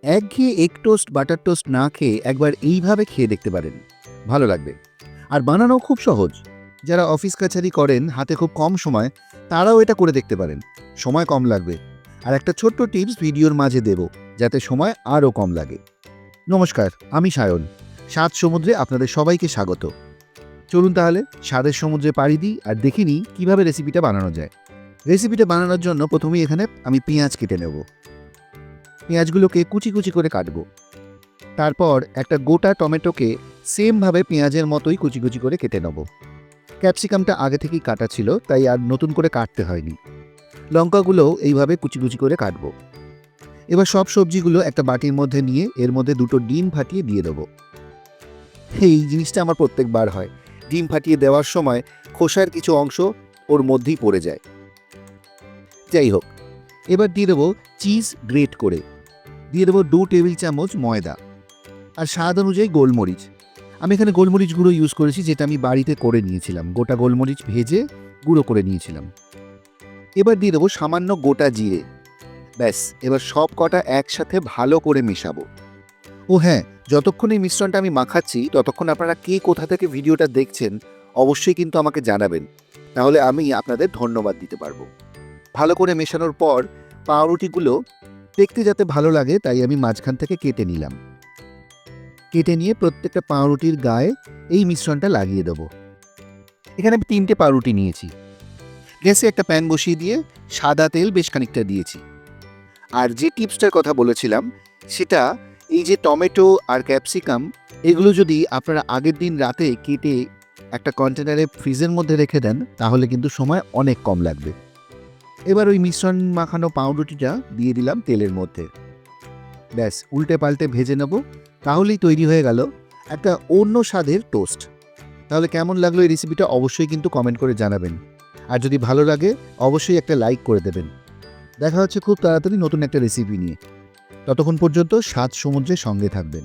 একঘেয়ে egg toast butter toast না খেয়ে একবার এইভাবে খেয়ে দেখতে পারেন, ভালো লাগবে। আর বানানো খুব সহজ। যারা অফিস কাছারি করেন, হাতে খুব কম সময়, তারাও এটা করে দেখতে পারেন। সময় কম লাগবে। আর একটা ছোট্ট টিপস ভিডিওর মাঝে দেব, যাতে সময় আরও কম লাগে। নমস্কার, আমি সায়ন। স্বাদ সমুদ্রে আপনাদের সবাইকে স্বাগত। চলুন তাহলে স্বাদের সমুদ্রে পাড়ি দিই আর দেখে নিই কীভাবে রেসিপিটা বানানো যায়। রেসিপিটা বানানোর জন্য প্রথমেই এখানে আমি পেঁয়াজ কেটে নেব। পেঁয়াজগুলোকে কুচি কুচি করে কাটবো। তারপর একটা গোটা টমেটোকে সেমভাবে পেঁয়াজের মতোই কুচি কুচি করে কেটে নেব। ক্যাপসিকামটা আগে থেকেই কাটা ছিল, তাই আর নতুন করে কাটতে হয়নি। লঙ্কাগুলোও এইভাবে কুচি কুচি করে কাটবো। এবার সব সবজিগুলো একটা বাটির মধ্যে নিয়ে এর মধ্যে 2টো ডিম ফাটিয়ে দিয়ে দেবো। এই জিনিসটা আমার প্রত্যেকবার হয়। ডিম ফাটিয়ে দেওয়ার সময় খোসার কিছু অংশ ওর মধ্যেই পড়ে যায়। যাই হোক, এবার দিয়ে দেবো চিজ গ্রেট করে। দিয়ে দেবো 2 টেবিল চামচ ময়দা আর স্বাদ অনুযায়ী গোলমরিচ। আমি এখানে গোলমরিচ গুঁড়ো ইউজ করেছি, যেটা আমি বাড়িতে করে নিয়েছিলাম। গোটা গোলমরিচ ভেজে গুঁড়ো করে নিয়েছিলাম। এবার দিয়ে দেবো সামান্য গোটা জিরে। ব্যাস, এবার সব কটা একসাথে ভালো করে মেশাবো। ও হ্যাঁ, যতক্ষণ এই মিশ্রণটা আমি মাখাচ্ছি ততক্ষণ আপনারা কে কোথা থেকে ভিডিওটা দেখছেন অবশ্যই কিন্তু আমাকে জানাবেন, তাহলে আমি আপনাদের ধন্যবাদ দিতে পারবো। ভালো করে মেশানোর পর পাউরুটিগুলো দেখতে যাতে ভালো লাগে, তাই আমি মাঝখান থেকে কেটে নিলাম। কেটে নিয়ে প্রত্যেকটা পাউরুটির গায়ে এই মিশ্রণটা লাগিয়ে দেবো। এখানে আমি 3টে পাউরুটি নিয়েছি। গ্যাসে একটা প্যান বসিয়ে দিয়ে সাদা তেল বেশ খানিকটা দিয়েছি। আর যে টিপসটার কথা বলেছিলাম, সেটা এই যে টমেটো আর ক্যাপসিকাম, এগুলো যদি আপনারা আগের দিন রাতে কেটে একটা কন্টেনারে ফ্রিজের মধ্যে রেখে দেন, তাহলে কিন্তু সময় অনেক কম লাগবে। এবার ওই মিশ্রণ মাখানো পাউরুটিটা দিয়ে দিলাম তেলের মধ্যে। ব্যাস, উল্টে পাল্টে ভেজে নেব। তাহলেই তৈরি হয়ে গেল একটা অন্য স্বাদের টোস্ট। তাহলে কেমন লাগলো এই রেসিপিটা অবশ্যই কিন্তু কমেন্ট করে জানাবেন। আর যদি ভালো লাগে অবশ্যই একটা লাইক করে দেবেন। দেখা হচ্ছে খুব তাড়াতাড়ি নতুন একটা রেসিপি নিয়ে। ততক্ষণ পর্যন্ত স্বাদ সমুদ্রের সঙ্গে থাকবেন।